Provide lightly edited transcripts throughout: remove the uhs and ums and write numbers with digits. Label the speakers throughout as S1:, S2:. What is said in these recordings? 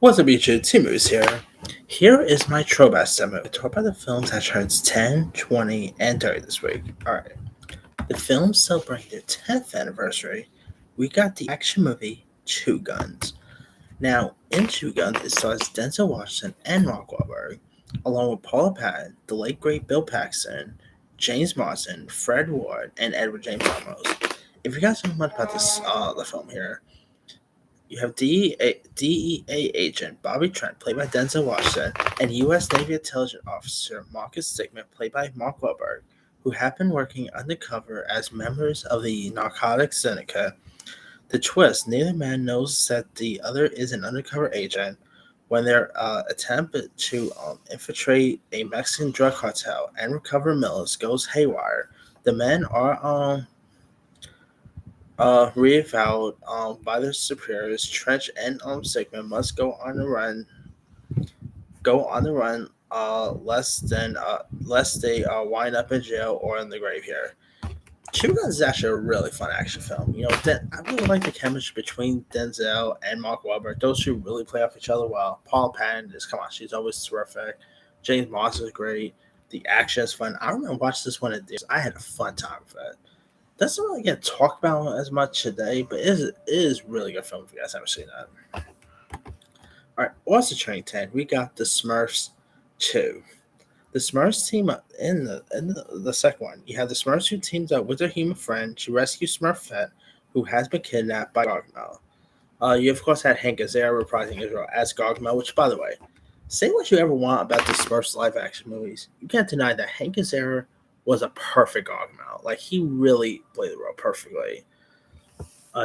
S1: What's up, YouTube? Timu's here. Here is my throwback demo. I talk about the films that turns 10, 20, and 30 this week. Alright. The films celebrating their 10th anniversary. We got the action movie Two Guns. Now, in Two Guns, it stars Denzel Washington and Mark Wahlberg, along with Paula Patton, the late great Bill Paxton, James Marsden, Fred Ward, and Edward James Olmos. If you guys don't know much about the film here, you have DEA agent Bobby Trent, played by Denzel Washington, and U.S. Navy intelligence officer Marcus Stigman, played by Mark Wahlberg, who have been working undercover as members of the narcotics syndicate. The twist: neither man knows that the other is an undercover agent. When their attempt to infiltrate a Mexican drug cartel and recover Mills goes haywire, the men are reevaluated by their superiors. Trench and Sigmund must go on the run, lest they wind up in jail or in the grave here. Two Guns is actually a really fun action film. I really like the chemistry between Denzel and Mark Wahlberg. Those two really play off each other well. Paul Patton come on, she's always terrific. James Moss is great. The action is fun. I remember watching this one at theaters. I had a fun time with it. Doesn't really get talked about as much today, but it is really good film if you guys haven't seen that. All right, also turning 10, we got the Smurfs 2. The Smurfs team up in the second one. You have the Smurfs who teams up with their human friend to rescue Smurfette, who has been kidnapped by Gargamel. You of course had Hank Azaria reprising his role as Gargamel, which, by the way, say what you ever want about the Smurfs live action movies, you can't deny that Hank Azaria was a perfect Gargamel. Like, he really played the role perfectly.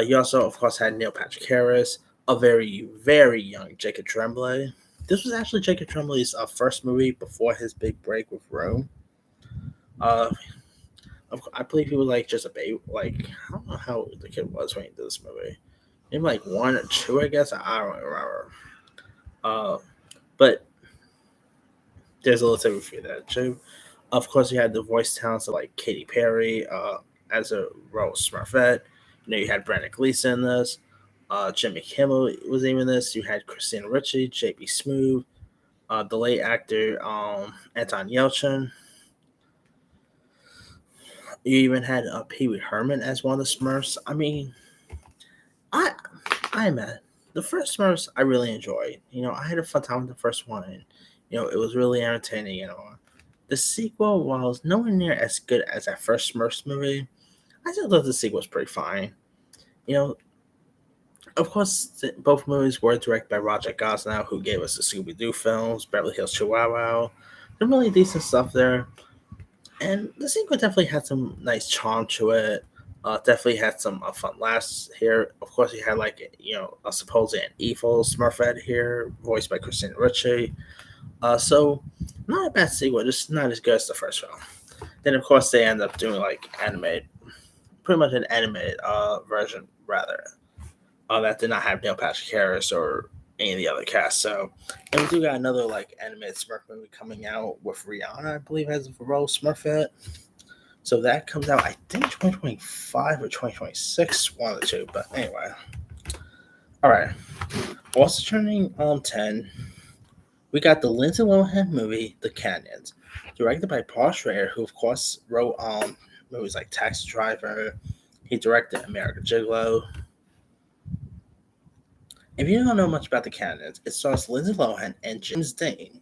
S1: You also, of course, had Neil Patrick Harris, a very, very young Jacob Tremblay. This was actually Jacob Tremblay's first movie before his big break with Rome. Uh, I believe he was like just a baby. Like, I don't know how old the kid was when he did this movie. Maybe like 1 or 2, I guess. I don't remember. Uh, but there's a little tip for that too. Of course, you had the voice talents of like Katy Perry as a Rose Smurfette. You had Brandon Gleeson in this. Jimmy Kimmel was even in this. You had Christina Ricci, J.B. Smoove, the late actor Anton Yelchin. You even had Pee Wee Herman as one of the Smurfs. I mean, I I met the first Smurfs. I really enjoyed. I had a fun time with the first one, and it was really entertaining. The sequel, while it's nowhere near as good as that first Smurfs movie, I still thought the sequel was pretty fine. You know, of course, both movies were directed by Roger Gosnell, who gave us the Scooby Doo films, Beverly Hills Chihuahua. Some really decent stuff there. And the sequel definitely had some nice charm to it. Definitely had some fun laughs here. Of course, you had a supposed an evil Smurfette here, voiced by Christina Ricci. So not a bad sequel, just not as good as the first film. Then of course they end up doing like animated, pretty much an animated version rather. That did not have Neil Patrick Harris or any of the other cast. So, and we do got another like animated Smurf movie coming out with Rihanna, I believe, as a role Smurfette. So that comes out, I think, 2025 or 2026, one of the two. But anyway, all right. Also turning 10, we got the Lindsay Lohan movie, The Canyons, directed by Paul Schrader, who of course wrote movies like Taxi Driver. He directed American Gigolo. If you don't know much about The Canyons, it stars Lindsay Lohan and James Dean.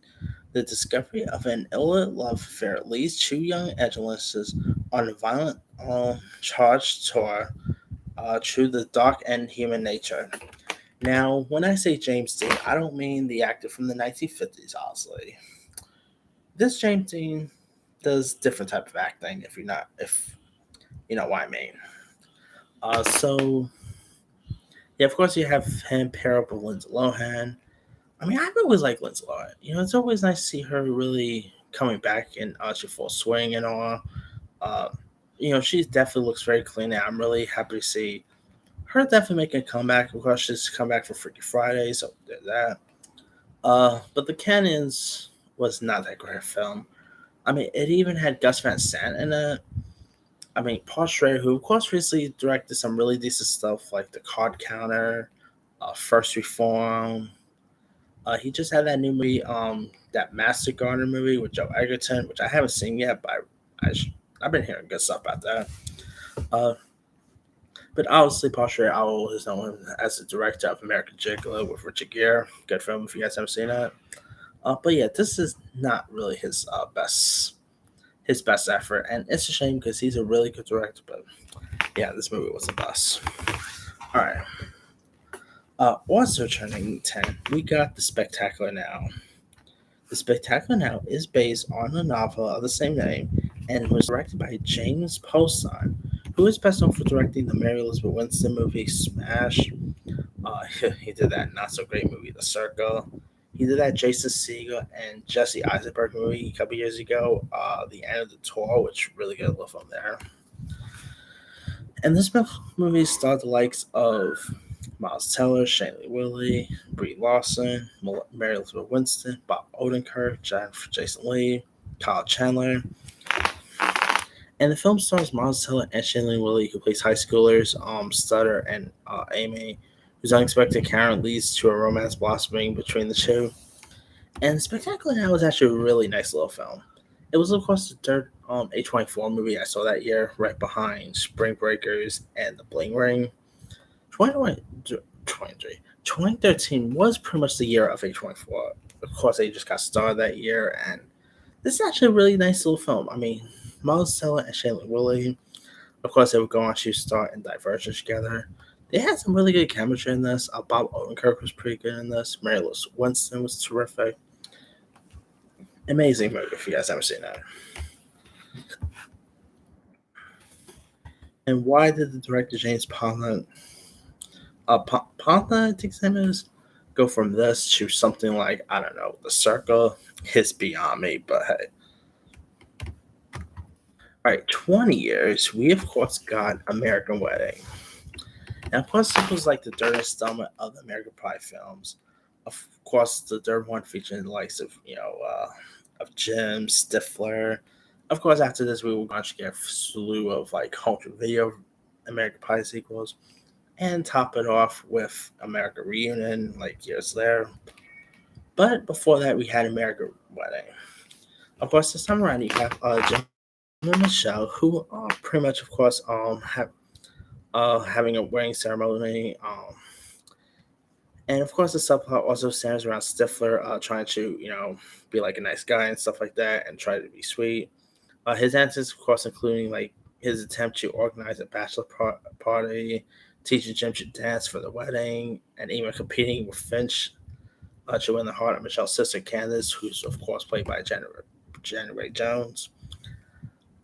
S1: The discovery of an illicit love affair leads two young Angelists on a violent charged tour through the dark and human nature. Now, when I say James Dean, I don't mean the actor from the 1950s, honestly. This James Dean does different type of acting. If you know what I mean. So yeah, of course you have him pair up with Lindsay Lohan. I mean, I've always liked Lindsay Lohan. It's always nice to see her really coming back in to full swing and all. Uh, she definitely looks very clean. And I'm really happy to see her definitely making a comeback. Of course, she's come back for Freaky Friday, so there's that. But The Canyons was not that great a film. I mean, it even had Gus Van Sant in it. I mean, Paul Schrader, who of course recently directed some really decent stuff like The Card Counter, First Reform. He just had that new movie, that Master Gardener movie with Joe Egerton, which I haven't seen yet, but I've been hearing good stuff about that. Uh, but obviously, Paul Schrader Owl is known as the director of American Gigolo with Richard Gere. Good film if you guys haven't seen that. But yeah, this is not really his best effort, and it's a shame because he's a really good director. But yeah, this movie was a bust. All right. Also turning 10, we got The Spectacular Now. The Spectacular Now is based on a novel of the same name and was directed by James Poston, who is best known for directing the Mary Elizabeth Winstead movie Smash. He did that not so great movie, The Circle. He did that Jason Segel and Jesse Eisenberg movie a couple years ago, The End of the Tour, which really good little film there. And this movie starred the likes of Miles Teller, Shailene Woodley, Brie Larson, Mary Elizabeth Winston, Bob Odenkirk, Jason Lee, Kyle Chandler. And the film stars Miles Teller and Shailene Woodley, who plays high schoolers Stutter and Amy, whose unexpected encounter leads to a romance blossoming between the two. And Spectacular Now was actually a really nice little film. It was, of course, the third A24 movie I saw that year, right behind Spring Breakers and The Bling Ring. 2013 was pretty much the year of A24. Of course, they just got started that year, and this is actually a really nice little film. I mean, Miles Teller and Shailene Woodley, of course, they would go on to star in Divergent together. They had some really good chemistry in this. Bob Odenkirk was pretty good in this. Mary Elizabeth Winston was terrific. Amazing movie if you guys haven't seen that. And why did the director James Palmer, I think his name is, go from this to something like, I don't know, The Circle? It's beyond me, but hey. All right, 20 years, we of course got American Wedding. And of course, this was like the third installment of the American Pie films. Of course, the third one featuring the likes of, of Jim, Stifler. Of course, after this, we were going to get a slew of like home video American Pie sequels, and top it off with American Reunion like years later. But before that, we had American Wedding. Of course, this time around, you have Jim and Michelle, who are pretty much, of course, have having a wedding ceremony. And of course, the subplot also centers around Stifler trying to, be like a nice guy and stuff like that, and try to be sweet. His answers, of course, including like his attempt to organize a bachelor party, teaching Jim to dance for the wedding, and even competing with Finch to win the heart of Michelle's sister Candace, who's of course played by January Jones.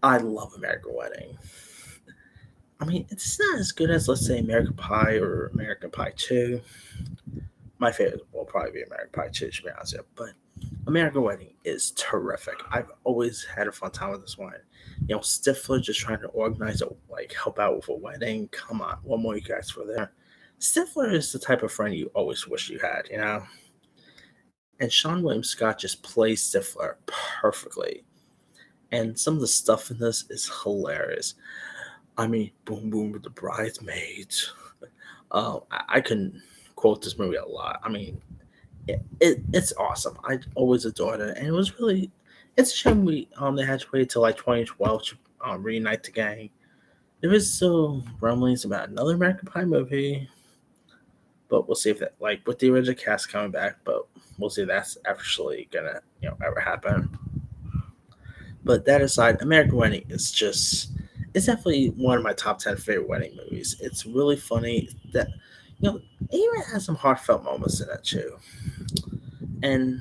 S1: I love American Wedding. I mean, it's not as good as, let's say, American Pie or American Pie 2. My favorite will probably be American Pie 2, to be honest with you. But American Wedding is terrific. I've always had a fun time with this one. Stifler just trying to organize help out with a wedding. Come on, what more you guys for there? Stifler is the type of friend you always wish you had. And Sean William Scott just plays Stifler perfectly. And some of the stuff in this is hilarious. I mean, Boom Boom with the Bridesmaids. I can quote this movie a lot. I mean, it's awesome. I always adored it, and it was really. It's a shame they had to wait till like 2012 to reunite the gang. There is still rumblings about another American Pie movie, but we'll see if that, like, with the original cast coming back, but we'll see if that's actually gonna ever happen. But that aside, American Wedding is just. It's definitely one of my top 10 favorite wedding movies. It's really funny that, it even has some heartfelt moments in it too. And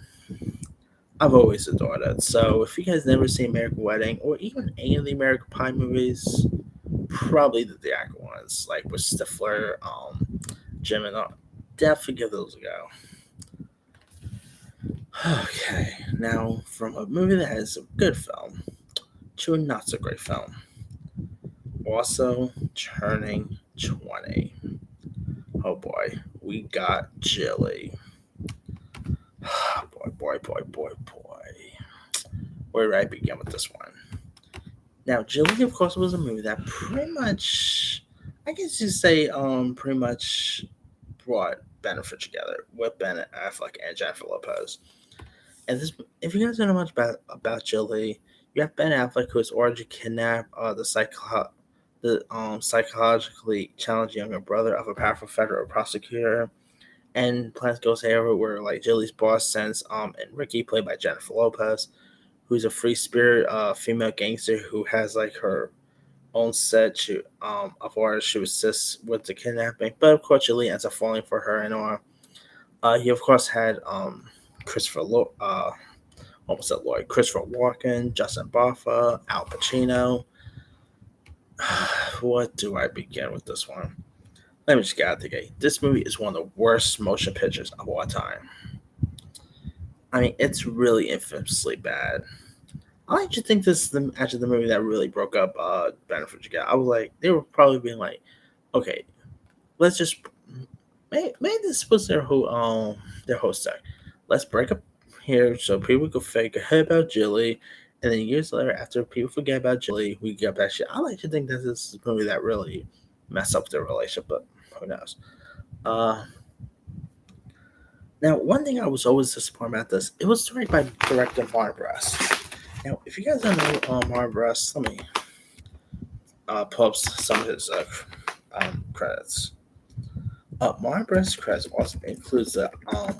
S1: I've always adored it. So if you guys never seen American Wedding or even any of the American Pie movies, probably the theatrical ones, like with Stifler, Jim, and all, definitely give those a go. Okay, now from a movie that has a good film to a not so great film. Also turning 20. Oh boy, we got Gigli. boy. Where did I begin with this one? Now, Gigli, of course, was a movie that pretty much, I guess you say, pretty much brought benefit together with Ben Affleck and Jennifer Lopez. And this, if you guys don't know much about Gigli, you have Ben Affleck who is ordered to kidnap the psychologically challenged younger brother of a powerful federal prosecutor, and plans goes haywire where like Gilly's boss sends and Ricky, played by Jennifer Lopez, who's a free spirit female gangster who has like her own set of orders to assist with the kidnapping, but of course Gilly ends up falling for her and all. He of course had Christopher almost said Lloyd, Christopher Walken, Justin Boffa, Al Pacino. What do I begin with this one? Let me just get out the gate. This movie is one of the worst motion pictures of all time. I mean, it's really infamously bad. I like to think this is actually the movie that really broke up Benefit Together. I was like, they were probably being like, okay, let's just maybe this was their whole stack. Let's break up here so people could forget about Jilly, and then years later, after people forget about Jilly, we get back shit. I like to think that this is a movie that really messed up their relationship, but who knows? Uh, Now, one thing I was always disappointed about this, it was directed by director Martin Brest. Now, if you guys don't know Martin Brest, let me pull up some of his credits. Martin Brest's credits also includes the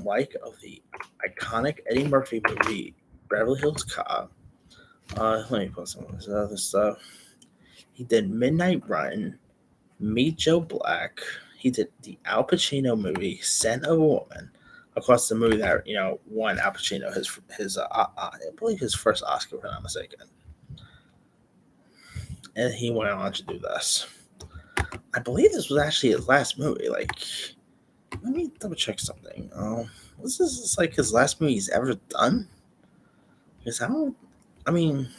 S1: like of the iconic Eddie Murphy movie Beverly Hills Cop. Let me put some of his other stuff. He did Midnight Run, Meet Joe Black. He did the Al Pacino movie Scent of a Woman. Of course, the movie that won Al Pacino his I believe his first Oscar, if I'm not mistaken. And he went on to do this. I believe this was actually his last movie. Like, let me double check something. Was this like his last movie he's ever done? Because I don't. I mean,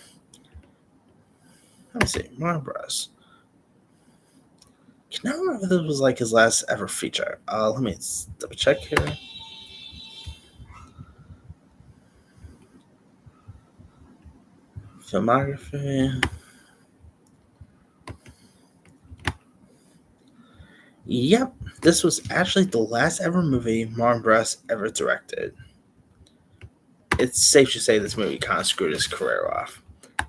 S1: let me see. Martin Brest. Can I remember if this was like his last ever feature? Let me double check here. Filmography. Yep, this was actually the last ever movie Martin Brest ever directed. It's safe to say this movie kind of screwed his career off.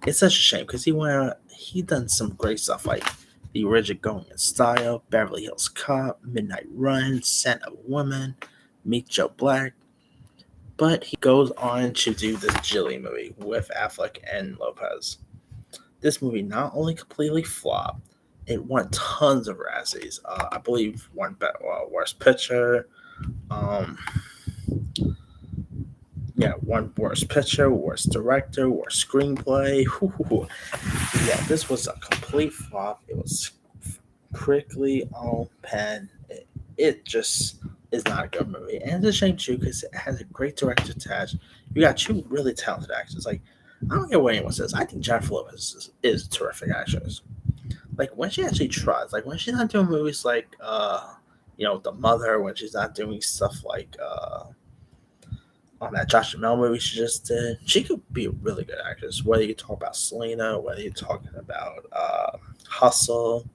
S1: It's such a shame because he done some great stuff like The Original Going in Style, Beverly Hills Cop, Midnight Run, Scent of a Woman, Meet Joe Black. But he goes on to do this Jilly movie with Affleck and Lopez. This movie not only completely flopped, it won tons of Razzies. I believe won Worst Picture. Um, won Worst Picture, Worst Director, Worst Screenplay. Yeah, this was a complete flop. It was critically on pen. It just is not a good movie, and it's a shame too because it has a great director attached. You got two really talented actors. Like, I don't care what anyone says. I think Jennifer Lopez is a terrific actress. Like when she actually tries, like when she's not doing movies like The Mother, when she's not doing stuff like on that Josh Mel movie she just did, she could be a really good actress. Whether you talk about Selena, whether you're talking about Hustle,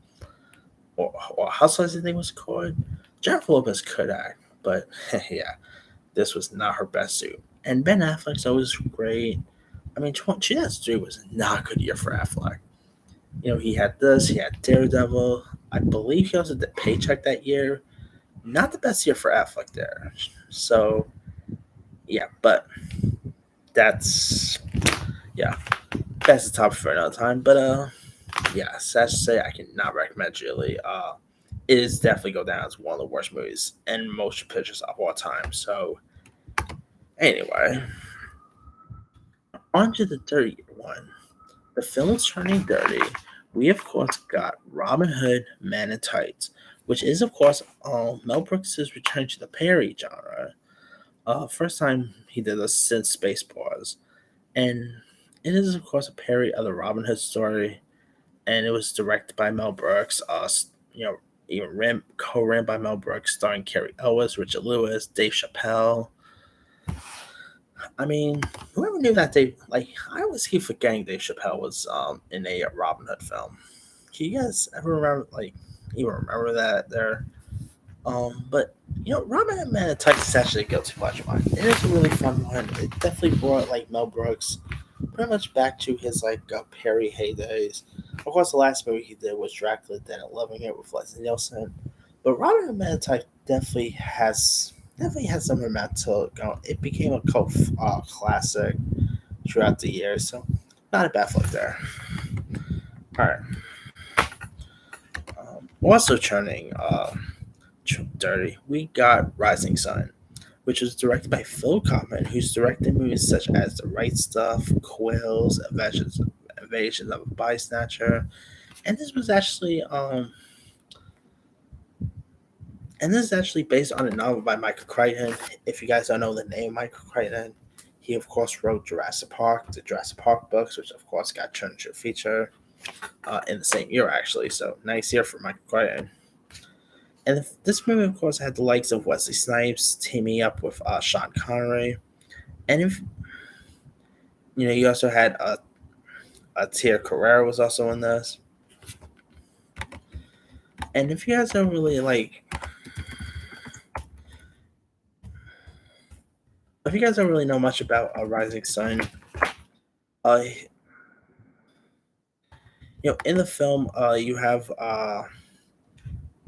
S1: or Hustle as the thing was called, Jennifer Lopez could act, but yeah, this was not her best suit. And Ben Affleck's always great. I mean, 2003 was not a good year for Affleck. He had this, he had Daredevil. I believe he also did Paycheck that year. Not the best year for Affleck there. So, yeah, but that's, yeah, that's the topic for another time. But, yeah, sad to say, I cannot recommend Julie. It is definitely go down as one of the worst movies and motion pictures of all time. So, anyway, on to the dirty one. The film's turning dirty. We of course got Robin Hood, Man in Tights, which is of course Mel Brooks' return to the parody genre. First time he did this since Spaceballs, and it is of course a parody of the Robin Hood story, and it was directed by Mel Brooks. Even co-ran by Mel Brooks, starring Carrie Ellis, Richard Lewis, Dave Chappelle. I mean, whoever knew that I always keep forgetting Dave Chappelle was in a Robin Hood film. Do you guys ever remember, even remember that there? But Robin and Man in Tights is actually a guilty pleasure of mine. It is a really fun one. It definitely brought like Mel Brooks pretty much back to his like Perry heydays. Of course, the last movie he did was Dracula Dead and Loving It with Leslie Nielsen. But Robin and Man in Tights definitely has some momentum. It became a cult classic throughout the years, so not a bad flick there. All right. Also turning dirty, we got Rising Sun, which was directed by Phil Kaufman, who's directed movies such as The Right Stuff, Quills, Invasions of a Bystanders, and this is actually based on a novel by Michael Crichton. If you guys don't know the name Michael Crichton, he of course wrote Jurassic Park, the Jurassic Park books, which of course got turned into a feature in the same year actually. So nice year for Michael Crichton. And this movie, of course, had the likes of Wesley Snipes teaming up with Sean Connery, and if you also had Tia Carrera was also in this. And if you guys don't really like, if you guys don't really know much about Rising Sun, uh, in the film, you have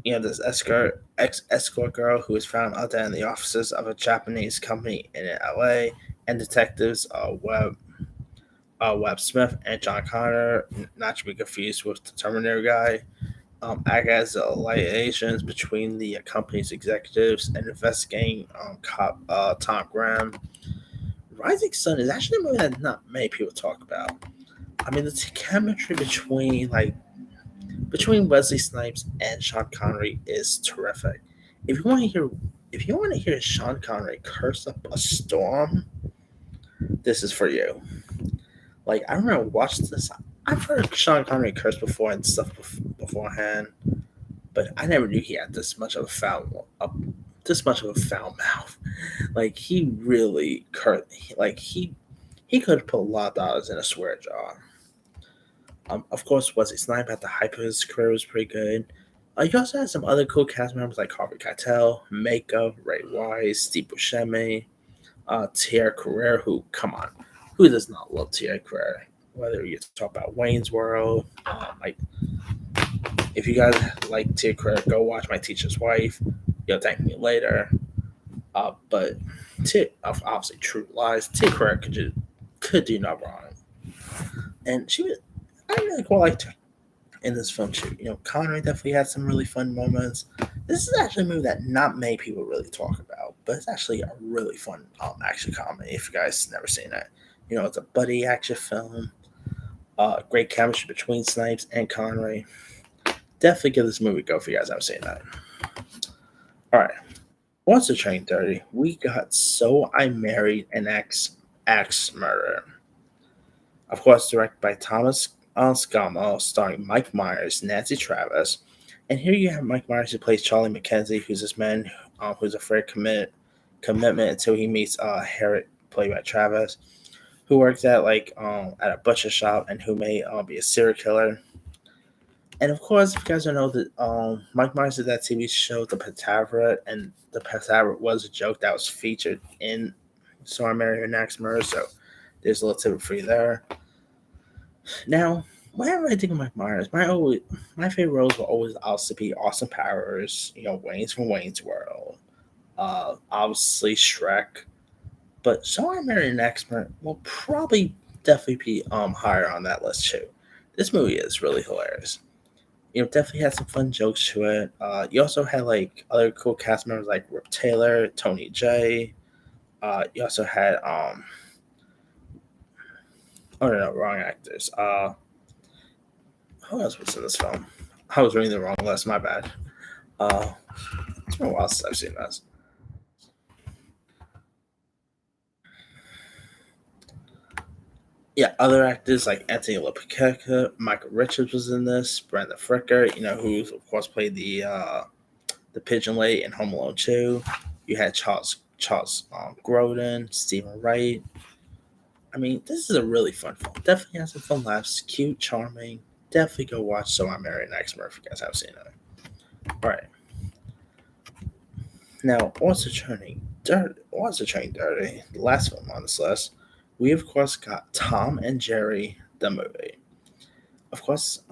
S1: this escort girl who is found out there in the offices of a Japanese company in L.A. and detectives Webb Smith and John Connor, not to be confused with the Terminator guy, act as liaisons between the company's executives and investigating cop Tom Graham. Rising Sun is actually a movie that not many people talk about. I mean, the chemistry between Wesley Snipes and Sean Connery is terrific. If you want to hear if you want to hear Sean Connery curse up a storm, this is for you. Like I remember watching this. I've heard Sean Connery curse before and stuff beforehand, but I never knew he had this much of a foul mouth. Like he really like he could put a lot of dollars in a swear jar. Of course, Wesley Snipes at the height of his career was pretty good. You also had some other cool cast members like Harvey Keitel, Mako, Ray Wise, Steve Buscemi, Thierry Carrere, who, come on, who does not love Thierry Carrere? Whether you talk about Wayne's World, like, if you guys like Thierry Carrere, go watch My Teacher's Wife. You'll thank me later. But obviously, True Lies, Thierry Carrere could do no wrong. And I really quite liked her in this film too. Connery definitely had some really fun moments. This is actually a movie that not many people really talk about, but it's actually a really fun action comedy. If you guys never seen it, it's a buddy action film. Great chemistry between Snipes and Connery. Definitely give this movie a go if you guys haven't seen that. All right, once the train dirty, we got So I Married an Axe Murder. Of course, directed by Thomas Scamo, starring Mike Myers, Nancy Travis. And here you have Mike Myers who plays Charlie McKenzie, who's this man who's afraid to commitment until he meets Harriet, played by Travis, who works at at a butcher shop and who may be a serial killer. And of course, if you guys don't know that Mike Myers did that TV show, The Pataverate, and The Pataverate was a joke that was featured in So I Married an Axe Murder. So there's a little tip for you there. Now, whenever I think of Mike Myers, my favorite roles will always also be Austin Powers, Wayne's from Wayne's World, obviously Shrek, but So I Married an Expert will probably definitely be higher on that list too. This movie is really hilarious. Definitely had some fun jokes to it. You also had other cool cast members like Rip Taylor, Tony J. You also had oh no, wrong actors. Who else was in this film? I was reading the wrong list. My bad. Uh, it's been a while since I've seen this. Yeah, other actors like Anthony LaPicca, Michael Richards was in this. Brenda Fricker, who of course played the Pigeon Lady in Home Alone 2. You had Charles Grodin, Stephen Wright. I mean, this is a really fun film. Definitely has some fun laughs. Cute, charming. Definitely go watch So I Married an Ex Murphy if you guys have seen it. All right. Now, also turning dirty, the last film on this list, we of course got Tom and Jerry the movie. Of course,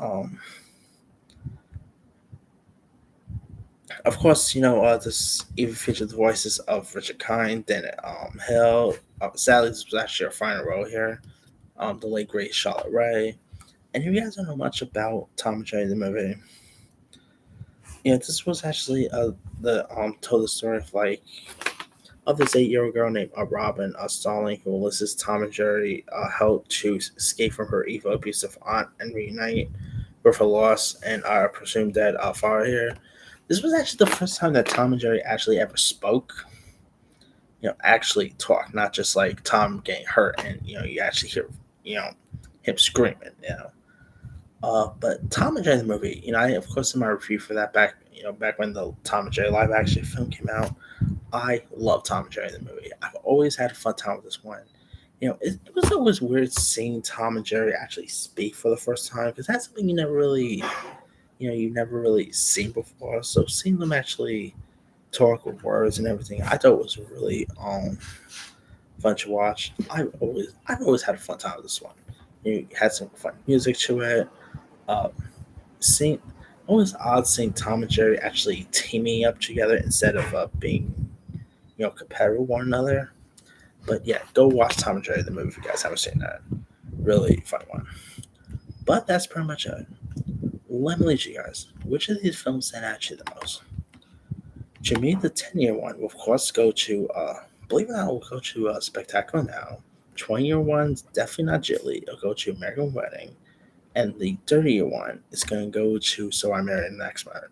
S1: this even featured the voices of Richard Kind, then Hill. Sadly, this was actually a final role here. The late great Charlotte Ray. And if you guys don't know much about Tom and Jerry the movie, this was actually the told the story of this 8-year-old girl named Robin Starling who enlists Tom and Jerry help to escape from her evil, abusive aunt and reunite with her lost and presumed dead father here. This was actually the first time that Tom and Jerry actually ever spoke. Actually talk, not just like Tom getting hurt and you actually hear you know him screaming. But Tom and Jerry the movie, I of course in my review for that back when the Tom and Jerry live action film came out, I love Tom and Jerry the movie. I've always had a fun time with this one. It was always weird seeing Tom and Jerry actually speak for the first time because that's something you never really seen before. So seeing them actually talk with words and everything, I thought was really fun to watch. I've always had a fun time with this one. Had some fun music to it. Uh, seeing always odd seeing Tom and Jerry actually teaming up together instead of being competitive with one another. But yeah, go watch Tom and Jerry the movie if you guys haven't seen that. Really fun one. But that's pretty much it. Let me lead you guys. Which of these films stand out to you the most? To me, the 10-year one will of course go to believe it or not, will go to Spectacular Now. 20-year one's definitely not Gigli. It'll go to American Wedding. And the 30-year one is going to go to So I Married an X-Men.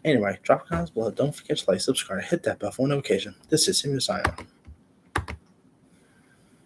S1: Anyway, drop comments below. Don't forget to like, subscribe, hit that bell for notification. This is Simon signing.